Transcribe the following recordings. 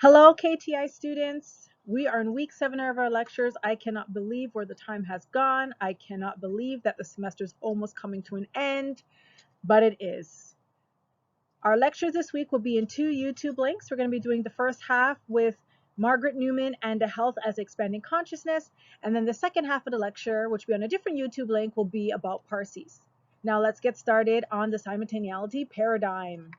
Hello, KTI students. We are in week 7 of our lectures. I cannot believe where the time has gone. I cannot believe that the semester is almost coming to an end, but it is. Our lectures this week will be in 2 YouTube links. We're going to be doing the first half with Margaret Newman and the health as expanding consciousness. And then the second half of the lecture, which will be on a different YouTube link, will be about Parsis. Now let's get started on the simultaneity paradigm.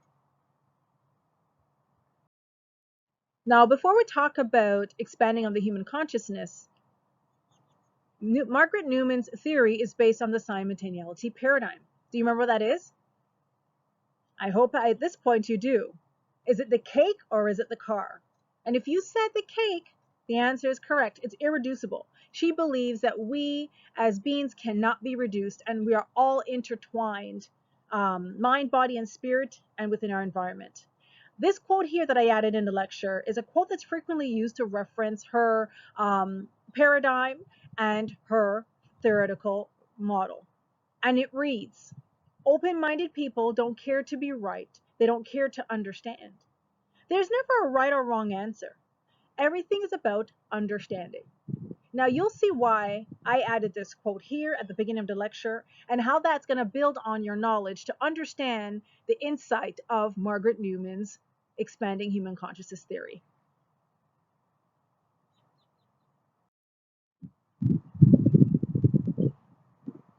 Now, before we talk about expanding on the human consciousness, Margaret Newman's theory is based on the simultaneity paradigm. Do you remember what that is? I hope at this point you do. Is it the cake or is it the car? And if you said the cake, the answer is correct. It's irreducible. She believes that we as beings cannot be reduced and we are all intertwined, mind, body, and spirit, and within our environment. This quote here that I added in the lecture is a quote that's frequently used to reference her paradigm and her theoretical model. And it reads, open-minded people don't care to be right. They don't care to understand. There's never a right or wrong answer. Everything is about understanding. Now you'll see why I added this quote here at the beginning of the lecture and how that's going to build on your knowledge to understand the insight of Margaret Newman's expanding human consciousness theory.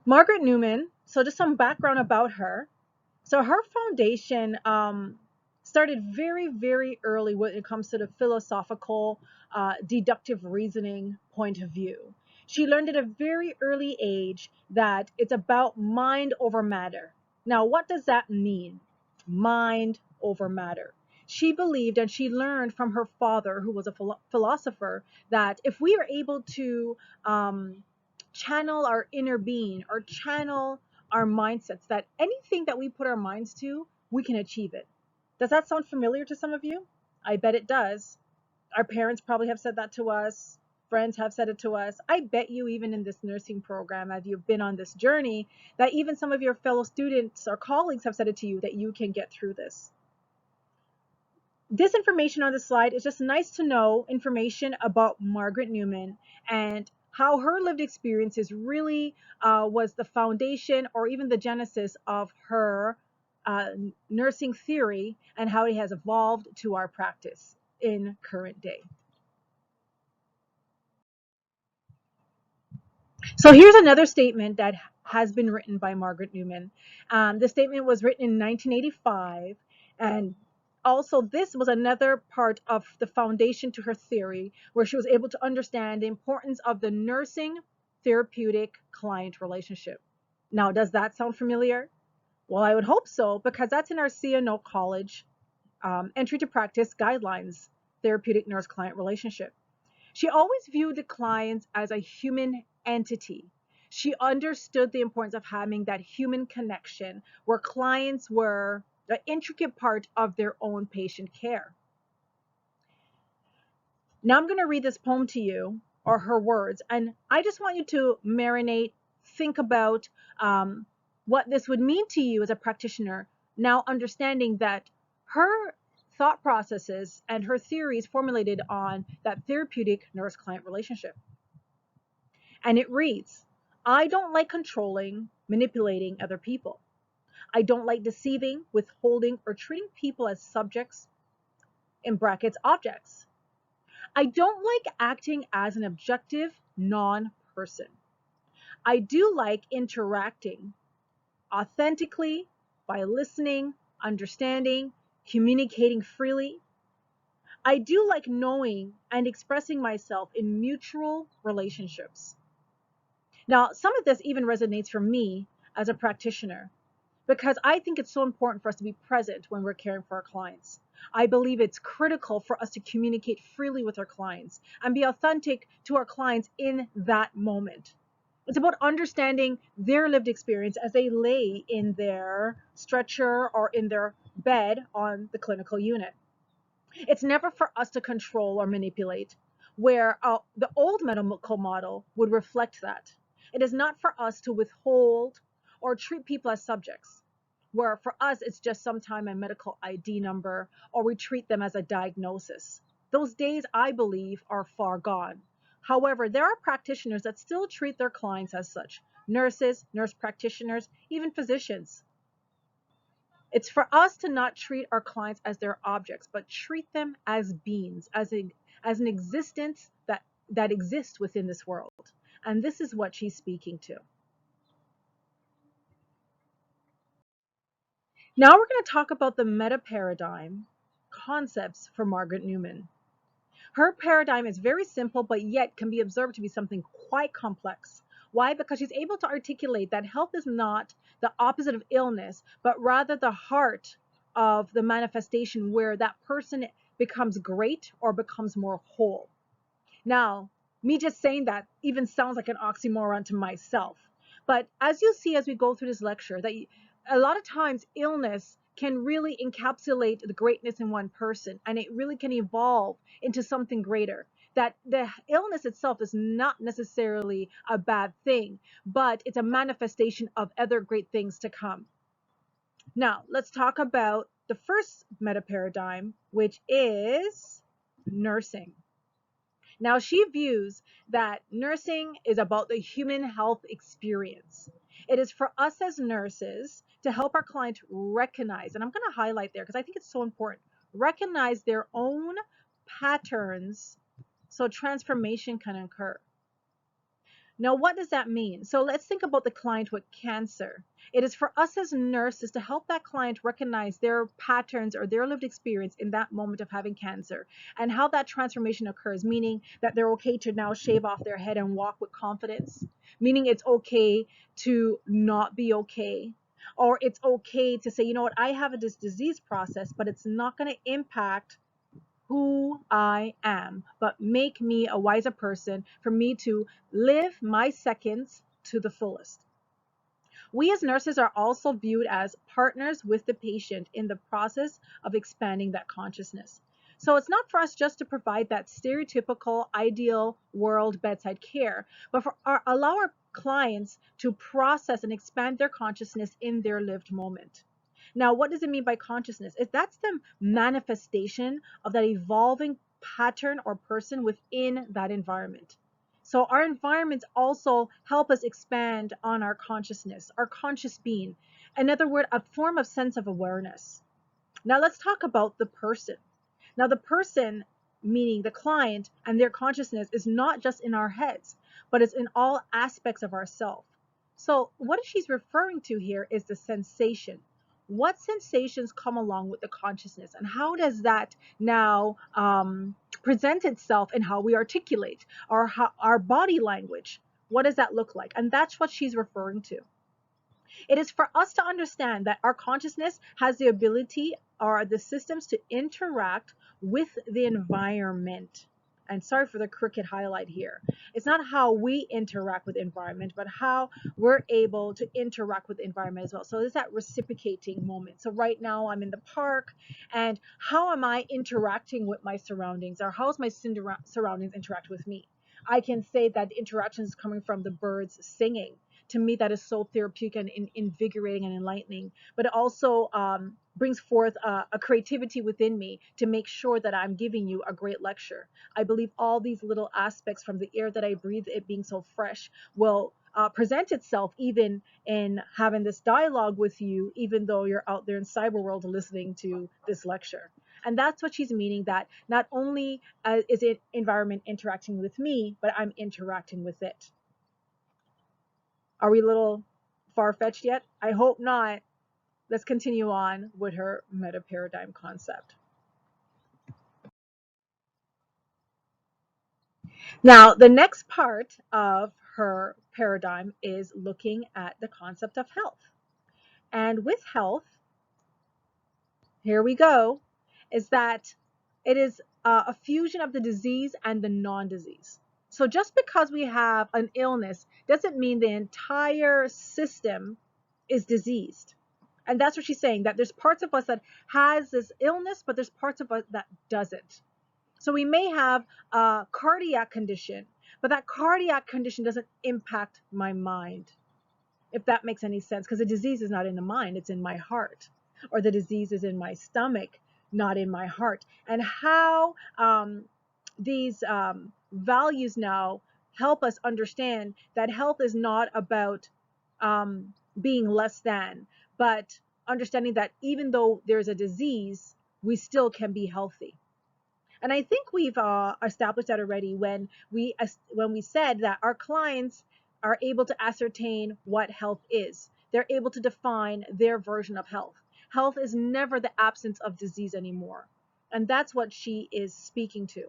Margaret Newman, so just some background about her. So her foundation started very, very early when it comes to the philosophical, deductive reasoning point of view. She learned at a very early age that it's about mind over matter. Now, what does that mean? Mind over matter. She believed and she learned from her father, who was a philosopher, that if we are able to channel our inner being or channel our mindsets, that anything that we put our minds to, we can achieve it. Does that sound familiar to some of you? I bet it does. Our parents probably have said that to us. Friends have said it to us. I bet you even in this nursing program, as you've been on this journey, that even some of your fellow students or colleagues have said it to you that you can get through this. This information on the slide is just nice to know information about Margaret Newman and how her lived experiences really was the foundation or even the genesis of her nursing theory and how it has evolved to our practice in current day. So here's another statement that has been written by Margaret Newman. The statement was written in 1985, and also this was another part of the foundation to her theory, where she was able to understand the importance of the nursing therapeutic client relationship. Now, does that sound familiar? Well, I would hope so, because that's in our CNO College entry to practice guidelines, therapeutic nurse client relationship. She always viewed the clients as a human entity. She understood the importance of having that human connection where clients were an intricate part of their own patient care. Now I'm going to read this poem to you, or her words, and I just want you to marinate, think about what this would mean to you as a practitioner, now understanding that her thought processes and her theories formulated on that therapeutic nurse-client relationship. And it reads, I don't like controlling, manipulating other people. I don't like deceiving, withholding, or treating people as subjects, in brackets, objects. I don't like acting as an objective non-person. I do like interacting authentically by listening, understanding, communicating freely. I do like knowing and expressing myself in mutual relationships. Now, some of this even resonates for me as a practitioner because I think it's so important for us to be present when we're caring for our clients. I believe it's critical for us to communicate freely with our clients and be authentic to our clients in that moment. It's about understanding their lived experience as they lay in their stretcher or in their bed on the clinical unit. It's never for us to control or manipulate, where the old medical model would reflect that. It is not for us to withhold or treat people as subjects, where for us it's just sometime a medical ID number or we treat them as a diagnosis. Those days, I believe, are far gone. However, there are practitioners that still treat their clients as such: nurses, nurse practitioners, even physicians. It's for us to not treat our clients as their objects, but treat them as beings, as an existence that exists within this world. And this is what she's speaking to. Now we're going to talk about the meta-paradigm concepts for Margaret Newman. Her paradigm is very simple, but yet can be observed to be something quite complex. Why? Because she's able to articulate that health is not the opposite of illness, but rather the heart of the manifestation where that person becomes great or becomes more whole. Now, me just saying that even sounds like an oxymoron to myself. But as you see as we go through this lecture, that a lot of times illness can really encapsulate the greatness in one person, and it really can evolve into something greater. That the illness itself is not necessarily a bad thing, but it's a manifestation of other great things to come. Now, let's talk about the first meta paradigm, which is nursing. Now, she views that nursing is about the human health experience. It is for us as nurses to help our client recognize, and I'm going to highlight there because I think it's so important, recognize their own patterns so transformation can occur. Now, what does that mean? So let's think about the client with cancer. It is for us as nurses to help that client recognize their patterns or their lived experience in that moment of having cancer and how that transformation occurs, meaning that they're okay to now shave off their head and walk with confidence, meaning it's okay to not be okay, or it's okay to say, you know what, I have this disease process, but it's not going to impact who I am, but make me a wiser person for me to live my seconds to the fullest. We as nurses are also viewed as partners with the patient in the process of expanding that consciousness. So it's not for us just to provide that stereotypical ideal world bedside care, but allow our clients to process and expand their consciousness in their lived moment. Now, what does it mean by consciousness? That's the manifestation of that evolving pattern or person within that environment. So our environments also help us expand on our consciousness, our conscious being. In other words, a form of sense of awareness. Now let's talk about the person. Now the person, meaning the client and their consciousness, is not just in our heads, but it's in all aspects of ourself. So what she's referring to here is the sensation. What sensations come along with the consciousness, and how does that now present itself in how we articulate our body language? What does that look like? And that's what she's referring to. It is for us to understand that our consciousness has the ability or the systems to interact with the environment. And sorry for the crooked highlight here. It's not how we interact with the environment, but how we're able to interact with the environment as well. So there's that reciprocating moment. So right now I'm in the park, and how am I interacting with my surroundings, or how is my surroundings interact with me? I can say that the interaction is coming from the birds singing. To me, that is so therapeutic and invigorating and enlightening, but it also brings forth a creativity within me to make sure that I'm giving you a great lecture. I believe all these little aspects, from the air that I breathe, it being so fresh, will present itself even in having this dialogue with you, even though you're out there in cyber world listening to this lecture. And that's what she's meaning, that not only is it environment interacting with me, but I'm interacting with it. Are we a little far-fetched yet? I hope not. Let's continue on with her meta-paradigm concept. Now, the next part of her paradigm is looking at the concept of health. And with health, here we go, is that it is a fusion of the disease and the non-disease. So just because we have an illness doesn't mean the entire system is diseased. And that's what she's saying, that there's parts of us that has this illness, but there's parts of us that doesn't. So we may have a cardiac condition, but that cardiac condition doesn't impact my mind, if that makes any sense, because the disease is not in the mind, it's in my heart. Or the disease is in my stomach, not in my heart. And how these values now help us understand that health is not about being less than, but understanding that even though there's a disease, we still can be healthy. And I think we've established that already when we said that our clients are able to ascertain what health is. They're able to define their version of health. Health is never the absence of disease anymore. And that's what she is speaking to.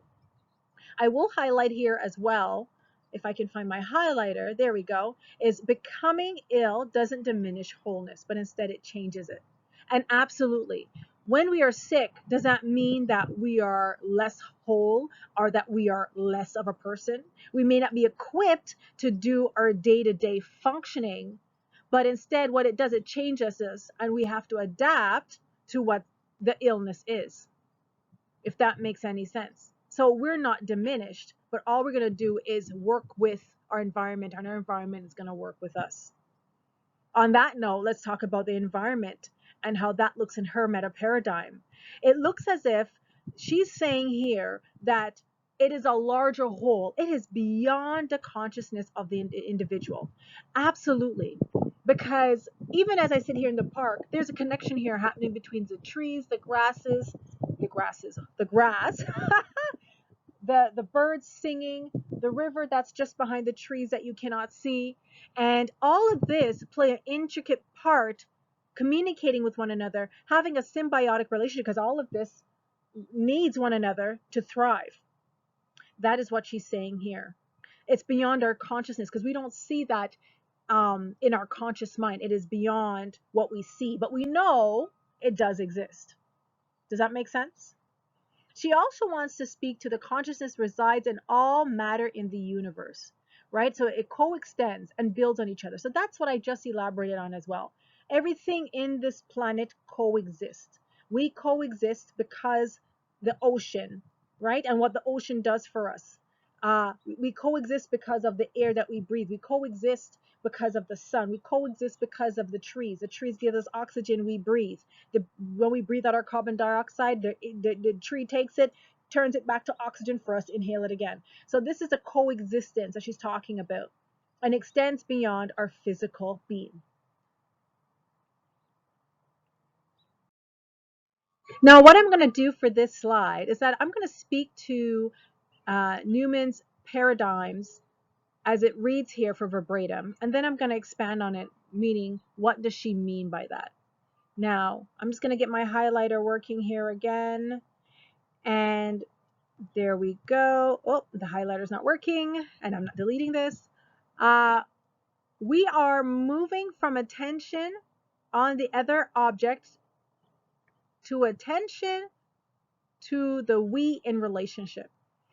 I will highlight here as well, if I can find my highlighter, there we go, is becoming ill doesn't diminish wholeness, but instead it changes it. And absolutely, when we are sick, does that mean that we are less whole or that we are less of a person? We may not be equipped to do our day-to-day functioning, but instead what it does, it changes us, and we have to adapt to what the illness is, if that makes any sense. So we're not diminished, but all we're going to do is work with our environment, and our environment is going to work with us. On that note, let's talk about the environment and how that looks in her meta paradigm. It looks as if she's saying here that it is a larger whole. It is beyond the consciousness of the individual. Absolutely. Because even as I sit here in the park, there's a connection here happening between the trees, the grasses, the grass, the birds singing, the river that's just behind the trees that you cannot see. And all of this play an intricate part communicating with one another, having a symbiotic relationship, because all of this needs one another to thrive. That is what she's saying here. It's beyond our consciousness because we don't see that in our conscious mind. It is beyond what we see, but we know it does exist. Does that make sense? She also wants to speak to the consciousness resides in all matter in the universe, right? So it coextends and builds on each other. So that's what I just elaborated on as well. Everything in this planet coexists. We coexist because the ocean, right? And what the ocean does for us. We coexist because of the air that we breathe. We coexist because of the sun. We coexist because of the trees. The trees give us oxygen, we breathe. When we breathe out our carbon dioxide, the tree takes it, turns it back to oxygen for us to inhale it again. So this is a coexistence that she's talking about, and extends beyond our physical being. Now, what I'm going to do for this slide is that I'm going to speak to Newman's paradigms as it reads here for verbatim, and then I'm going to expand on it, meaning what does she mean by that. Now, I'm just going to get my highlighter working here again, and there we go. Oh, the highlighter's not working, and I'm not deleting this. We are moving from attention on the other object to attention to the we in relationship.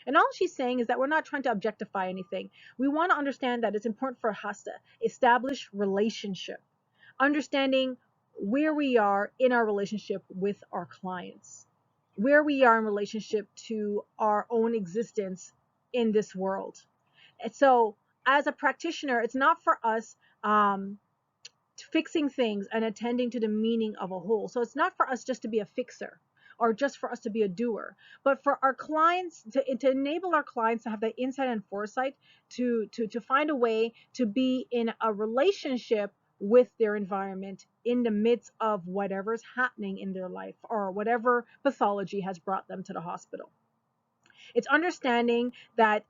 And all she's saying is that we're not trying to objectify anything. We want to understand that it's important for us to establish relationship, understanding where we are in our relationship with our clients, where we are in relationship to our own existence in this world. And so as a practitioner, it's not for us fixing things and attending to the meaning of a whole. So it's not for us just to be a fixer or just for us to be a doer, but for our clients to enable our clients to have the insight and foresight to find a way to be in a relationship with their environment in the midst of whatever's happening in their life or whatever pathology has brought them to the hospital. It's understanding that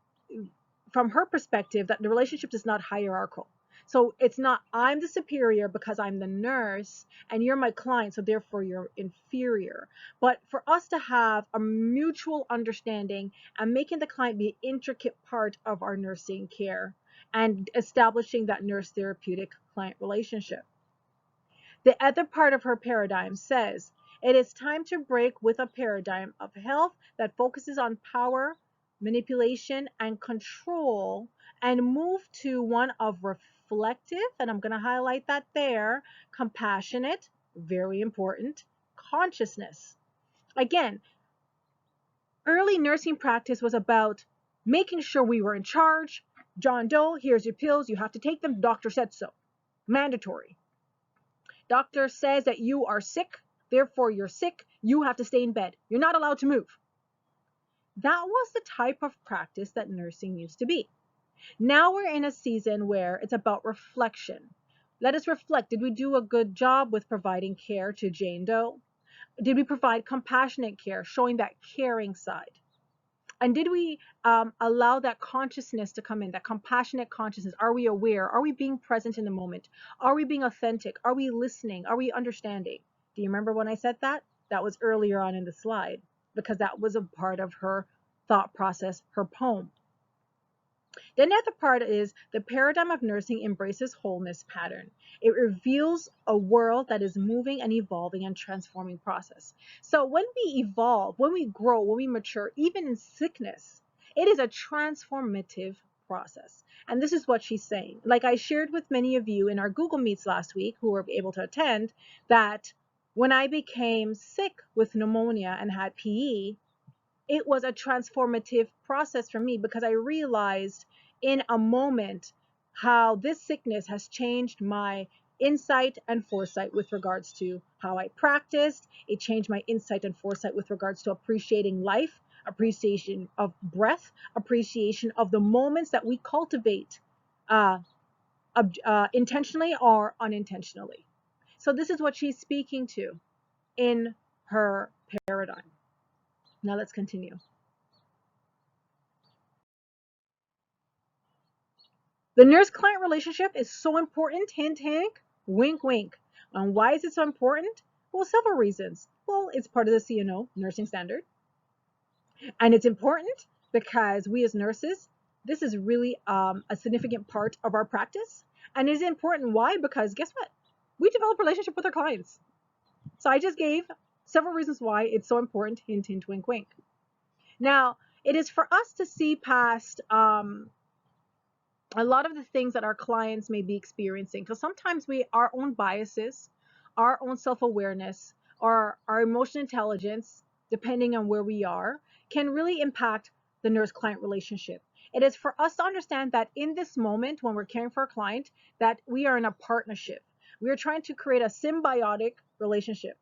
from her perspective that the relationship is not hierarchical. So it's not I'm the superior because I'm the nurse and you're my client, so therefore you're inferior. But for us to have a mutual understanding and making the client be an intricate part of our nursing care and establishing that nurse therapeutic client relationship. The other part of her paradigm says it is time to break with a paradigm of health that focuses on power, manipulation, and control and move to one of reflective, and I'm going to highlight that there, compassionate, very important, consciousness. Again, early nursing practice was about making sure we were in charge. John Doe, here's your pills, you have to take them, doctor said so. Mandatory. Doctor says that you are sick, therefore you're sick, You have to stay in bed. You're not allowed to move. That was the type of practice that nursing used to be. Now we're in a season where it's about reflection. Let us reflect. Did we do a good job with providing care to Jane Doe? Did we provide compassionate care, showing that caring side? And did we allow that consciousness to come in, that compassionate consciousness? Are we aware? Are we being present in the moment? Are we being authentic? Are we listening? Are we understanding? Do you remember when I said that? That was earlier on in the slide, because that was a part of her thought process, her poem. The another part is the paradigm of nursing embraces wholeness pattern. It reveals a world that is moving and evolving and transforming process. So when we evolve, when we grow, when we mature, even in sickness, it is a transformative process. And this is what she's saying. Like I shared with many of you in our Google Meets last week who were able to attend, that when I became sick with pneumonia and had PE, it was a transformative process for me, because I realized in a moment how this sickness has changed my insight and foresight with regards to how I practiced. It changed my insight and foresight with regards to appreciating life, appreciation of breath, appreciation of the moments that we cultivate intentionally or unintentionally. So this is what she's speaking to in her paradigm. Now let's continue. The nurse-client relationship is so important, hint, hint, wink, wink. And why is it so important? Well, several reasons. Well, it's part of the CNO, nursing standard. And it's important because we as nurses, this is really a significant part of our practice. And it is important. Why? Because guess what? We develop a relationship with our clients. So I just gave several reasons why it's so important, hint, hint, wink, wink. Now, it is for us to see past a lot of the things that our clients may be experiencing, because sometimes our own biases, our own self-awareness, or our emotional intelligence, depending on where we are, can really impact the nurse-client relationship. It is for us to understand that in this moment when we're caring for a client, that we are in a partnership. We are trying to create a symbiotic relationship.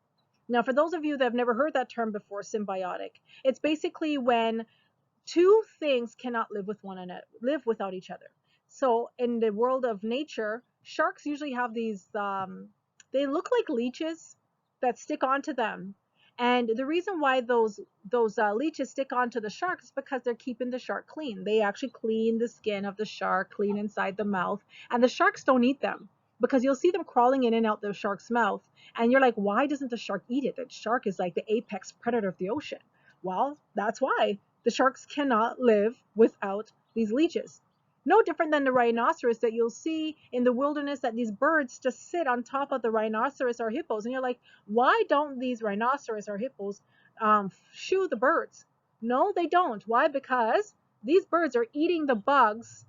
Now, for those of you that have never heard that term before, symbiotic, it's basically when two things cannot live without each other. So in the world of nature, sharks usually have these, they look like leeches that stick onto them. And the reason why those leeches stick onto the shark is because they're keeping the shark clean. They actually clean the skin of the shark, clean inside the mouth, and the sharks don't eat them, because you'll see them crawling in and out the shark's mouth. And you're like, why doesn't the shark eat it? The shark is like the apex predator of the ocean. Well, that's why. The sharks cannot live without these leeches. No different than the rhinoceros that you'll see in the wilderness, that these birds just sit on top of the rhinoceros or hippos. And you're like, why don't these rhinoceros or hippos shoo the birds? No, they don't. Why? Because these birds are eating the bugs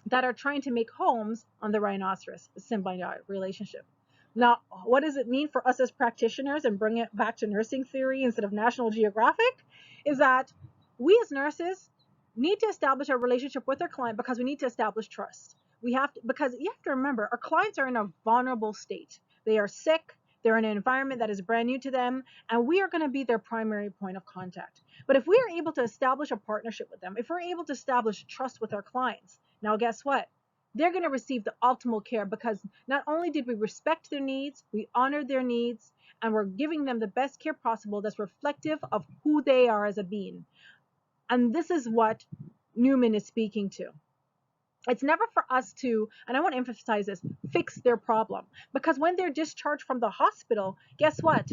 that are trying to make homes on the rhinoceros, a symbiotic relationship. Now, what does it mean for us as practitioners, and bring it back to nursing theory instead of National Geographic, is that we as nurses need to establish a relationship with our client, because we need to establish trust. Because you have to remember, our clients are in a vulnerable state. They are sick, they're in an environment that is brand new to them, and we are going to be their primary point of contact. But if we are able to establish a partnership with them, if we're able to establish trust with our clients, now guess what? They're going to receive the optimal care, because not only did we respect their needs, we honored their needs, and we're giving them the best care possible that's reflective of who they are as a being. And this is what Newman is speaking to. It's never for us to, and I want to emphasize this, fix their problem. Because when they're discharged from the hospital, guess what?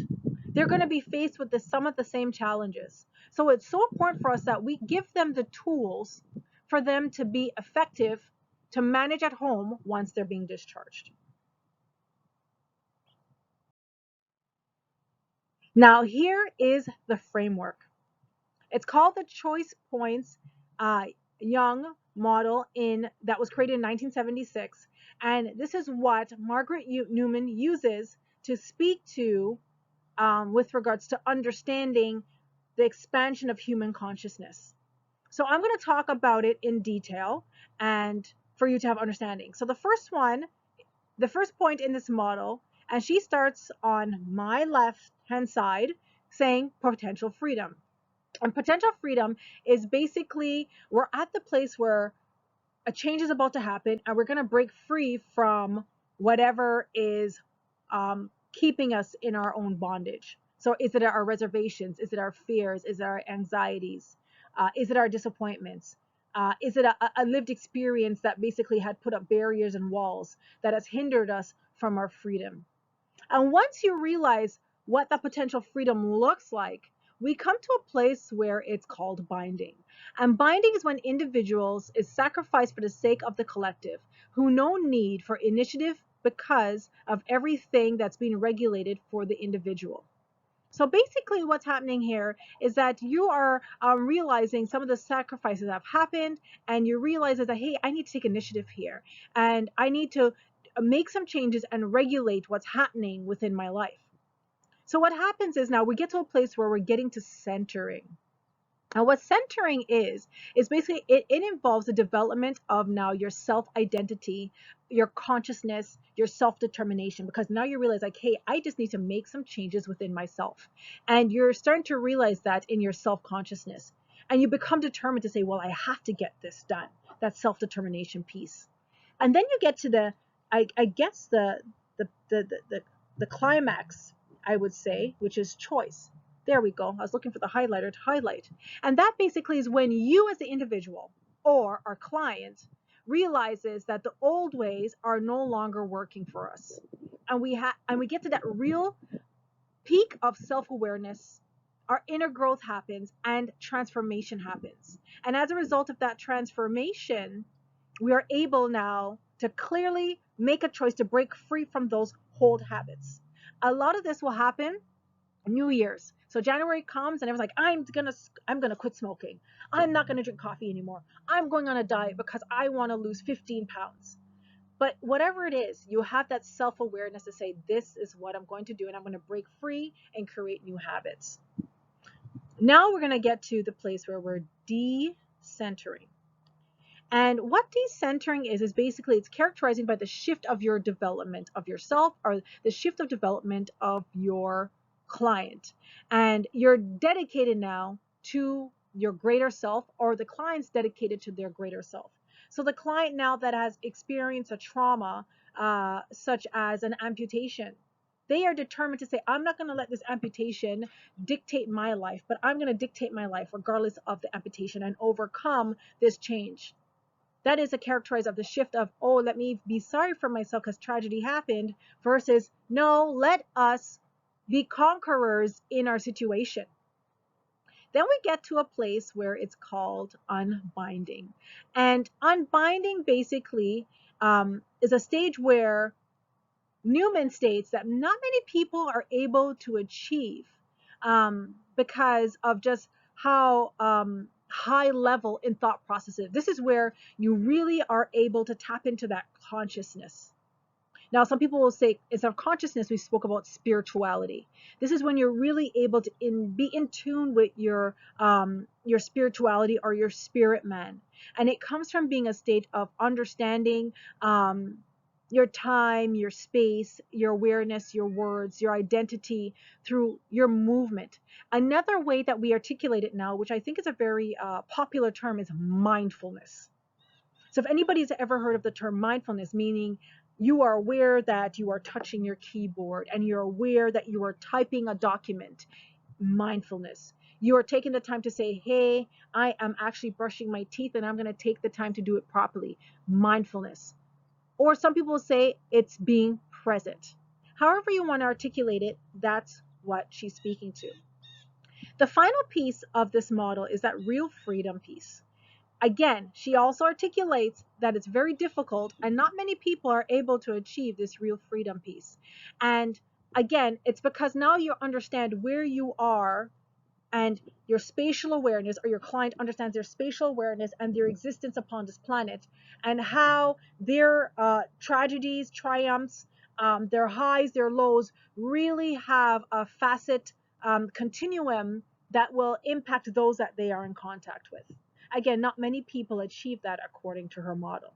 They're going to be faced with some of the same challenges. So it's so important for us that we give them the tools for them to be effective to manage at home once they're being discharged. Now, here is the framework. It's called the Choice Points Young model that was created in 1976. And this is what Margaret Newman uses to speak to with regards to understanding the expansion of human consciousness. So I'm going to talk about it in detail and for you to have understanding. So the first point in this model, and she starts on my left hand side, saying potential freedom. And potential freedom is basically we're at the place where a change is about to happen and we're going to break free from whatever is keeping us in our own bondage. So is it our reservations? Is it our fears? Is it our anxieties? Is it our disappointments? Is it a lived experience that basically had put up barriers and walls that has hindered us from our freedom? And once you realize what that potential freedom looks like, we come to a place where it's called binding. And binding is when individuals is sacrificed for the sake of the collective, who no need for initiative because of everything that's being regulated for the individual. So basically what's happening here is that you are realizing some of the sacrifices that have happened, and you realize that, hey, I need to take initiative here, and I need to make some changes and regulate what's happening within my life. So what happens is now we get to a place where we're getting to centering. And what centering is basically it involves the development of now your self-identity, your consciousness, your self-determination, because now you realize like, hey, I just need to make some changes within myself. And you're starting to realize that in your self-consciousness. And you become determined to say, well, I have to get this done. That self-determination piece. And then you get to the, I guess the climax, I would say, which is choice. There we go. I was looking for the highlighter to highlight. And that basically is when you as the individual or our client realizes that the old ways are no longer working for us. And we get to that real peak of self-awareness. Our inner growth happens and transformation happens. And as a result of that transformation, we are able now to clearly make a choice to break free from those old habits. A lot of this will happen New Year's. So January comes and everyone's like, I'm gonna quit smoking. I'm not gonna drink coffee anymore. I'm going on a diet because I want to lose 15 pounds. But whatever it is, you have that self-awareness to say, this is what I'm going to do, and I'm going to break free and create new habits. Now we're going to get to the place where we're decentering. And what decentering is basically it's characterizing by the shift of your development of yourself or the shift of development of your client. And you're dedicated now to your greater self, or the client's dedicated to their greater self. So the client now that has experienced a trauma, such as an amputation, they are determined to say, I'm not going to let this amputation dictate my life, but I'm going to dictate my life regardless of the amputation and overcome this change. That is a characterized of the shift of, oh, let me be sorry for myself because tragedy happened, versus, no, let us be conquerors in our situation. Then we get to a place where it's called unbinding. And unbinding basically is a stage where Newman states that not many people are able to achieve because of just how high level in thought processes. This is where you really are able to tap into that consciousness. Now, some people will say, instead of consciousness, we spoke about spirituality. This is when you're really able to be in tune with your spirituality or your spirit man. And it comes from being a state of understanding your time, your space, your awareness, your words, your identity through your movement. Another way that we articulate it now, which I think is a very popular term, is mindfulness. So if anybody's ever heard of the term mindfulness, meaning you are aware that you are touching your keyboard and you're aware that you are typing a document, mindfulness. You are taking the time to say, hey, I am actually brushing my teeth and I'm going to take the time to do it properly, mindfulness. Or some people say it's being present. However you want to articulate it, that's what she's speaking to. The final piece of this model is that real freedom piece. Again, she also articulates that it's very difficult and not many people are able to achieve this real freedom piece. And again, it's because now you understand where you are and your spatial awareness, or your client understands their spatial awareness and their existence upon this planet, and how their tragedies, triumphs, their highs, their lows really have a facet continuum that will impact those that they are in contact with. Again, not many people achieve that according to her model.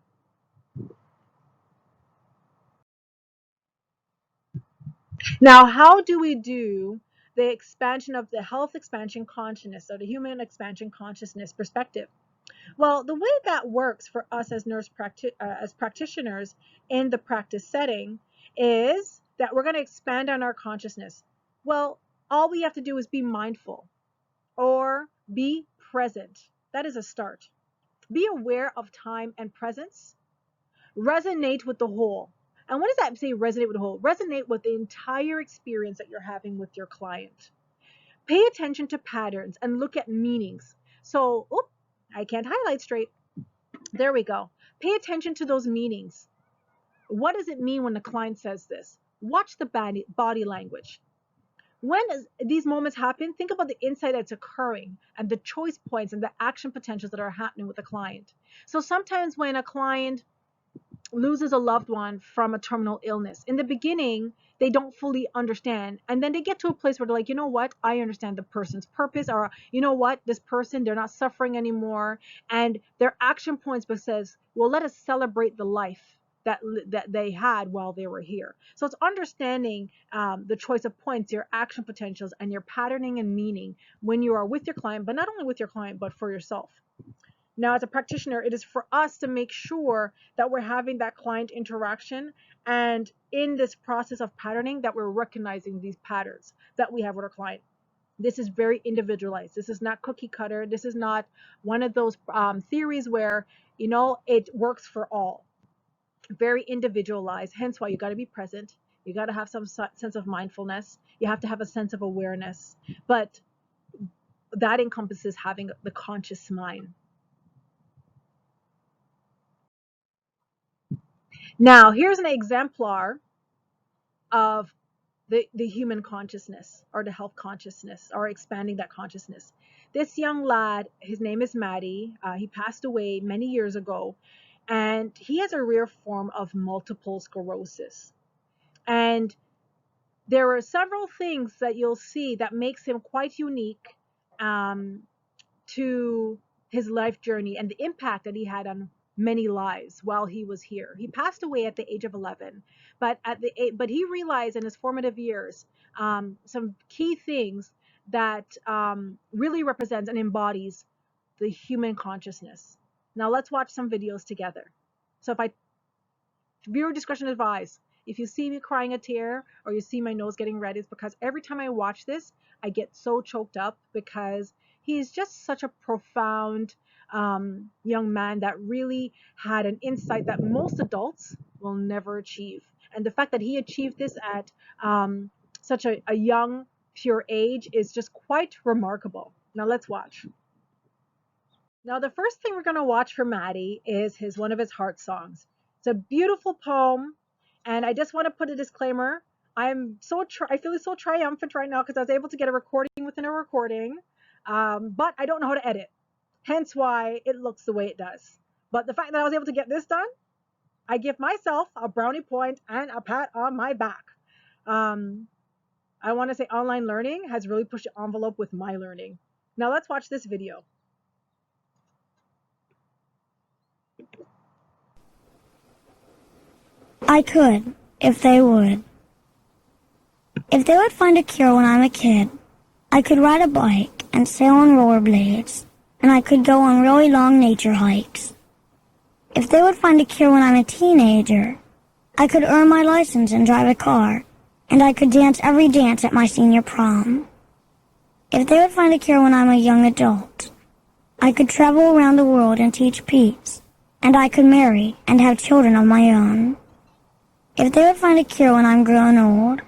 Now, how do we do the expansion of the health expansion consciousness, or the human expansion consciousness perspective. Well, the way that works for us as as practitioners in the practice setting is that we're going to expand on our consciousness. Well, all we have to do is be mindful or be present. That is a start. Be aware of time and presence. Resonate with the whole. And what does that say, resonate with the whole? Resonate with the entire experience that you're having with your client. Pay attention to patterns and look at meanings. So, I can't highlight straight. There we go. Pay attention to those meanings. What does it mean when the client says this? Watch the body language. When these moments happen, think about the insight that's occurring and the choice points and the action potentials that are happening with the client. So sometimes when a client loses a loved one from a terminal illness, in the beginning, they don't fully understand. And then they get to a place where they're like, you know what? I understand the person's purpose, or you know what? This person, they're not suffering anymore. And their action points but says, well, let us celebrate the life that they had while they were here. So it's understanding the choice of points, your action potentials, and your patterning and meaning when you are with your client, but not only with your client, but for yourself. Now, as a practitioner, it is for us to make sure that we're having that client interaction, and in this process of patterning, that we're recognizing these patterns that we have with our client. This is very individualized. This is not cookie cutter. This is not one of those theories where, it works for all. Very individualized, hence why you got to be present. You got to have some sense of mindfulness. You have to have a sense of awareness, but that encompasses having the conscious mind. Now, here's an exemplar of the human consciousness, or the health consciousness, or expanding that consciousness. This young lad, his name is Maddie. He passed away many years ago, and he has a rare form of multiple sclerosis. And there are several things that you'll see that makes him quite unique to his life journey and the impact that he had on many lives while he was here. He passed away at the age of 11, but he realized in his formative years some key things that really represents and embodies the human consciousness. Now let's watch some videos together. So viewer discretion advised. If you see me crying a tear or you see my nose getting red, it's because every time I watch this, I get so choked up, because he's just such a profound young man that really had an insight that most adults will never achieve. And the fact that he achieved this at such a young, pure age is just quite remarkable. Now let's watch. Now the first thing we're going to watch for Maddie is one of his heart songs. It's a beautiful poem, and I just want to put a disclaimer. I feel so triumphant right now because I was able to get a recording within a recording, but I don't know how to edit. Hence why it looks the way it does. But the fact that I was able to get this done, I give myself a brownie point and a pat on my back. I want to say online learning has really pushed the envelope with my learning. Now let's watch this video. I could, if they would. If they would find a cure when I'm a kid, I could ride a bike and sail on rollerblades, and I could go on really long nature hikes. If they would find a cure when I'm a teenager, I could earn my license and drive a car, and I could dance every dance at my senior prom. If they would find a cure when I'm a young adult, I could travel around the world and teach peace, and I could marry and have children of my own. If they would find a cure when I'm grown old,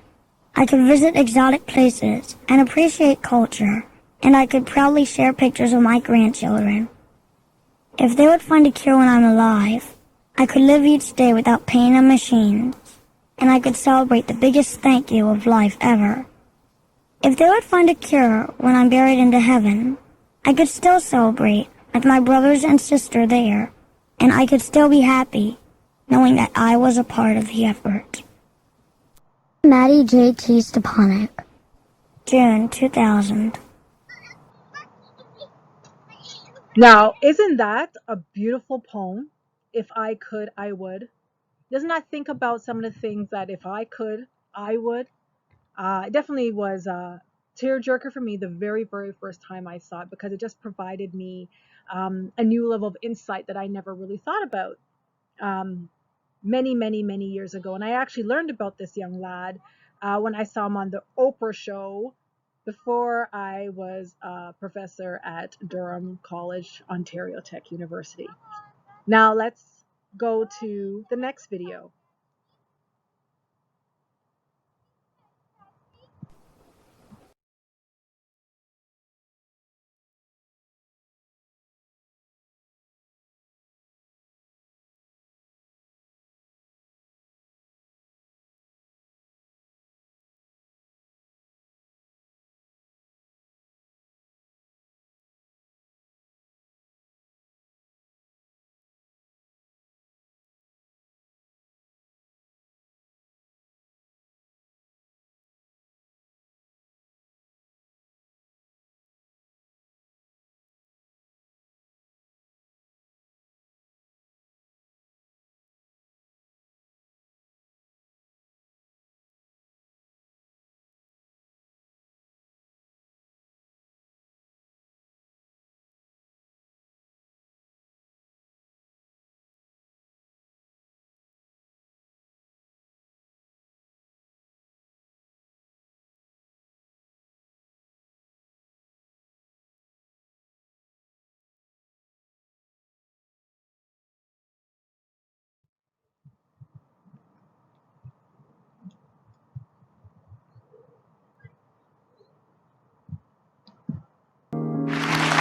I could visit exotic places and appreciate culture, and I could proudly share pictures of my grandchildren. If they would find a cure when I'm alive, I could live each day without pain and machines, and I could celebrate the biggest thank you of life ever. If they would find a cure when I'm buried into heaven, I could still celebrate with my brothers and sister there, and I could still be happy knowing that I was a part of the effort. Maddie J.T. Stepanek, June 2000. Now, isn't that a beautiful poem? If I could, I would. Doesn't that think about some of the things that if I could, I would? It definitely was tearjerker for me the very, very first time I saw it, because it just provided me a new level of insight that I never really thought about many, many, many years ago. And I actually learned about this young lad when I saw him on the Oprah show before I was a professor at Durham College, Ontario Tech University. Now let's go to the next video.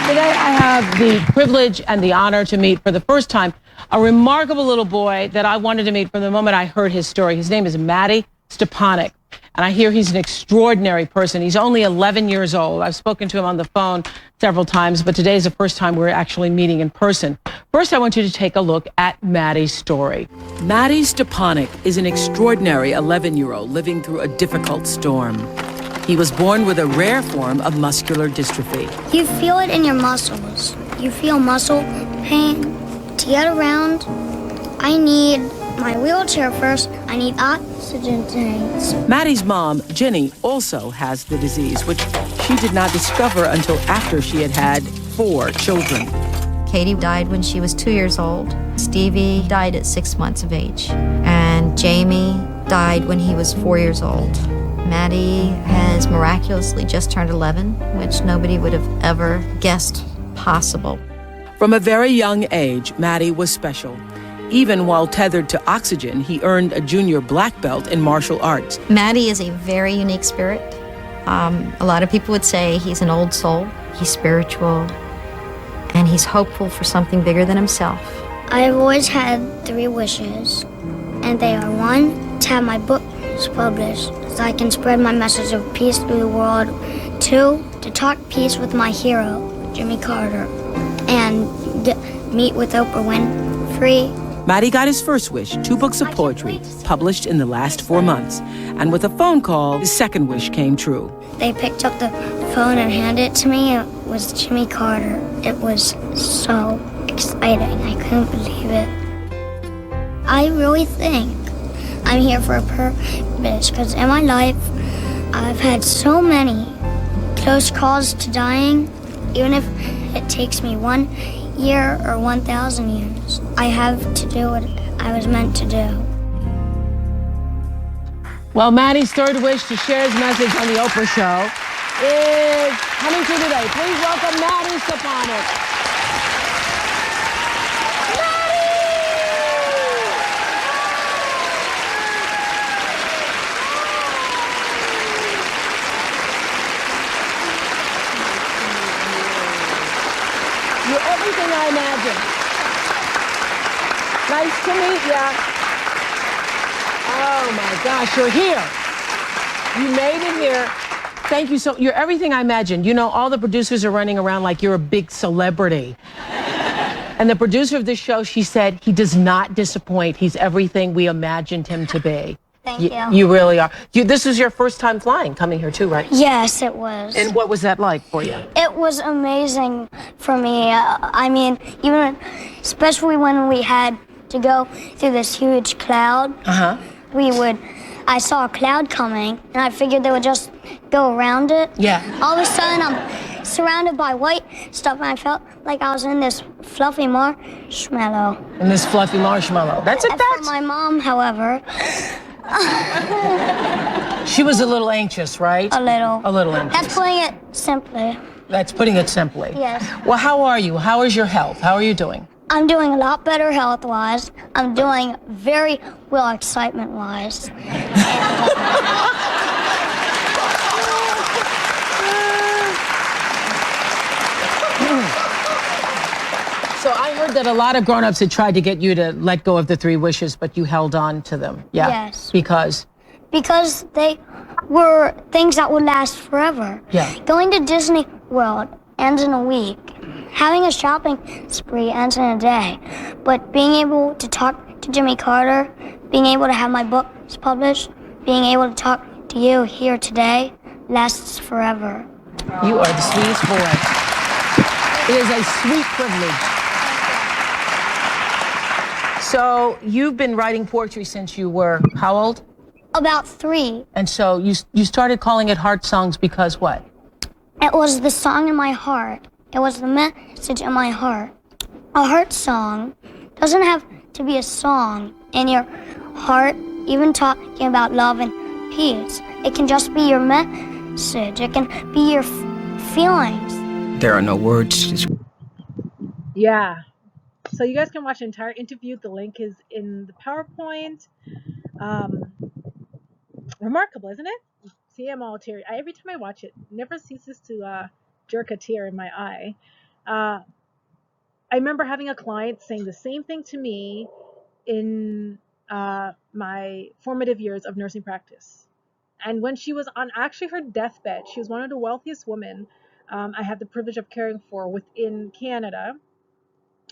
Today I have the privilege and the honor to meet for the first time a remarkable little boy that I wanted to meet from the moment I heard his story. His name is Matty Stepanek, and I hear he's an extraordinary person. He's only 11 years old. I've spoken to him on the phone several times, but today is the first time we're actually meeting in person. First, I want you to take a look at Matty's story. Matty Stepanek is an extraordinary 11-year-old living through a difficult storm. He was born with a rare form of muscular dystrophy. You feel it in your muscles. You feel muscle pain. To get around, I need my wheelchair first. I need oxygen tanks. Matty's mom, Jenny, also has the disease, which she did not discover until after she had had 4 children. Katie died when she was 2 years old. Stevie died at 6 months of age. And Jamie died when he was 4 years old. Matty has miraculously just turned 11, which nobody would have ever guessed possible. From a very young age, Matty was special. Even while tethered to oxygen, he earned a junior black belt in martial arts. Matty is a very unique spirit. A lot of people would say he's an old soul. He's spiritual, and he's hopeful for something bigger than himself. I've always had 3 wishes, and they are: 1, to have my books published so I can spread my message of peace through the world; 2, to talk peace with my hero, Jimmy Carter, and meet with Oprah Winfrey. Matty got his first wish, 2 books of poetry, published in the last 4 months. And with a phone call, his second wish came true. They picked up the phone and handed it to me. It was Jimmy Carter. It was so exciting. I couldn't believe it. I really think I'm here for a purpose, because in my life, I've had so many close calls to dying. Even if it takes me 1 year or 1,000 years, I have to do what I was meant to do. Well, Matty's third wish to share his message on the Oprah show is coming true today. Please welcome Matty Stepanek. You're everything I imagined. Nice to meet ya. Oh my gosh, you're here. You made it here. Thank you so much. You're everything I imagined. You know, all the producers are running around like you're a big celebrity. And the producer of this show, she said, he does not disappoint. He's everything we imagined him to be. Thank you. You really are. This was your first time flying, coming here too, right? Yes, it was. And what was that like for you? It was amazing for me. I mean, even especially when we had to go through this huge cloud. Uh-huh. We would I saw a cloud coming, and I figured they would just go around it. Yeah. All of a sudden, I'm surrounded by white stuff, and I felt like I was in this fluffy marshmallow. And this fluffy marshmallow. That's it. And for my mom, however, She was a little anxious, right? a little. A little anxious. That's putting it simply. That's putting it simply. Yes. Well, how are you? How is your health? How are you doing? I'm doing a lot better health-wise. I'm doing very well excitement-wise. So I heard that a lot of grown-ups had tried to get you to let go of the 3 wishes, but you held on to them. Yeah. Yes. Because? Because they were things that would last forever. Yeah. Going to Disney World ends in a week. Having a shopping spree ends in a day. But being able to talk to Jimmy Carter, being able to have my books published, being able to talk to you here today lasts forever. You are the sweetest boy. It is a sweet privilege. So you've been writing poetry since you were how old? About 3. And so you started calling it heart songs because what? It was the song in my heart. It was the message in my heart. A heart song doesn't have to be a song in your heart, even talking about love and peace. It can just be your message. It can be your feelings. There are no words to describe. Yeah. So you guys can watch the entire interview. The link is in the PowerPoint. Remarkable, isn't it? See, I'm all teary. Every time I watch it, never ceases to jerk a tear in my eye. I remember having a client saying the same thing to me in my formative years of nursing practice. And when she was on actually her deathbed, she was one of the wealthiest women I had the privilege of caring for within Canada.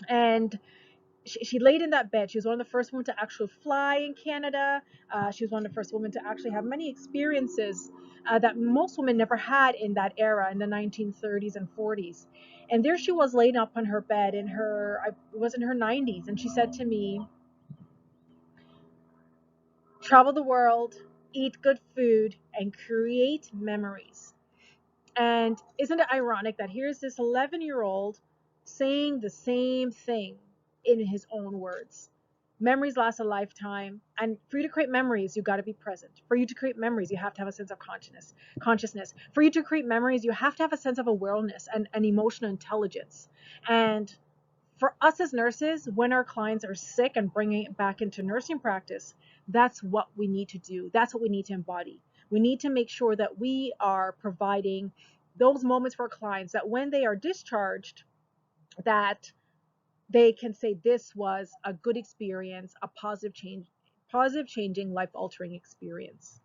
And she laid in that bed. She was one of the first women to actually fly in Canada. She was one of the first women to actually have many experiences that most women never had in that era, in the 1930s and 40s. And there she was laying up on her bed it was in her 90s. And she said to me, travel the world, eat good food, and create memories. And isn't it ironic that here's this 11-year-old saying the same thing in his own words? Memories last a lifetime, and for you to create memories, you got to be present. For you to create memories, you have to have a sense of consciousness. For you to create memories, you have to have a sense of awareness and emotional intelligence. And for us as nurses, when our clients are sick and bringing it back into nursing practice, that's what we need to do. That's what we need to embody. We need to make sure that we are providing those moments for our clients that when they are discharged, that they can say this was a good experience, a positive changing, life altering experience.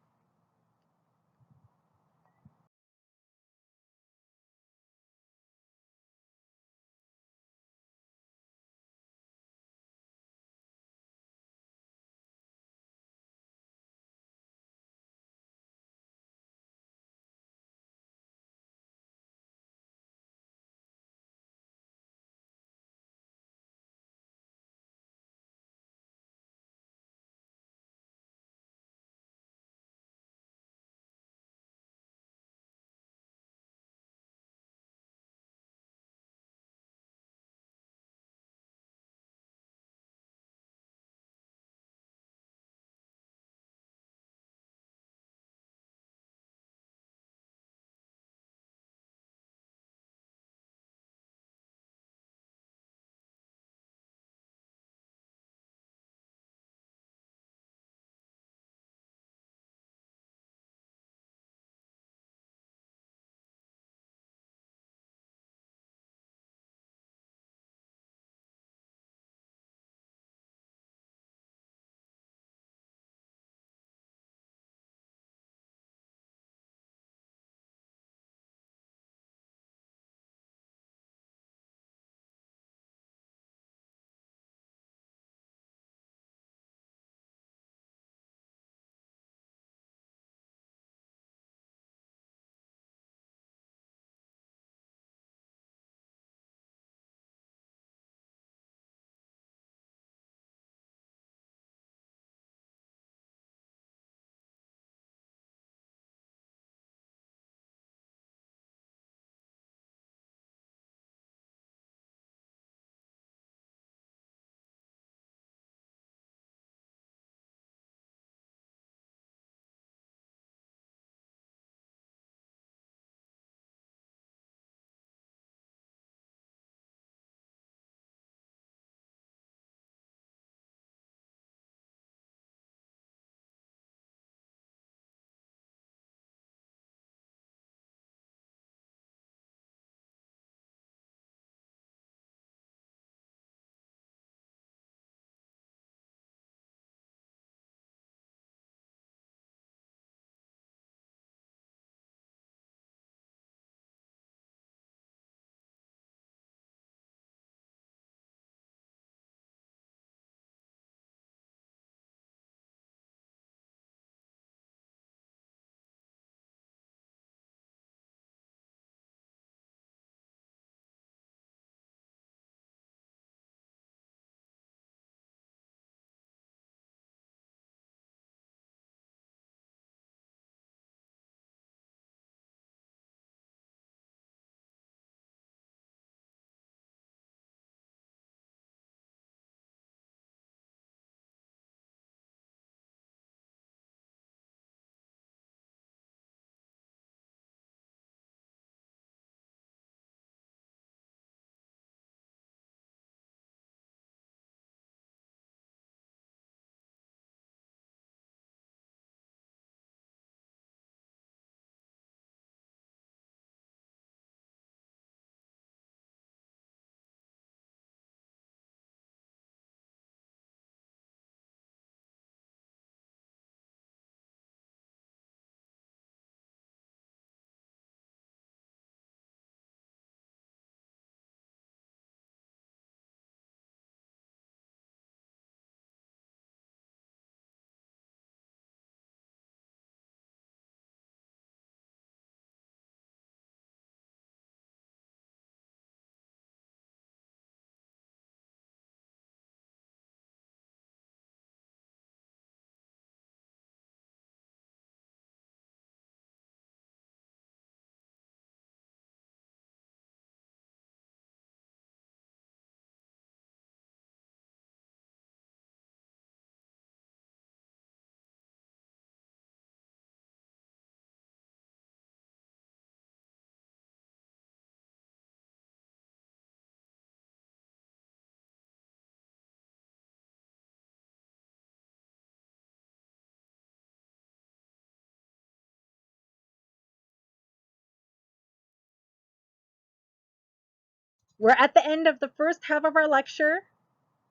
we're at the end of the first half of our lecture.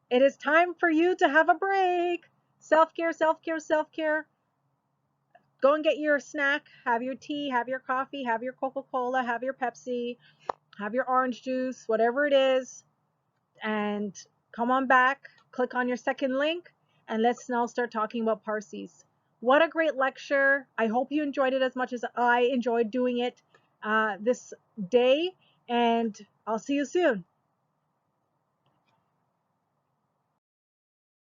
It is time for you to have a break. Self-care, self-care, self-care. Go and get your snack, have your tea, have your coffee, have your Coca-Cola, have your Pepsi, have your orange juice, whatever it is, and come on back, click on your second link, and let's now start talking about Parsis. What a great lecture. I hope you enjoyed it as much as I enjoyed doing it this day, and I'll see you soon.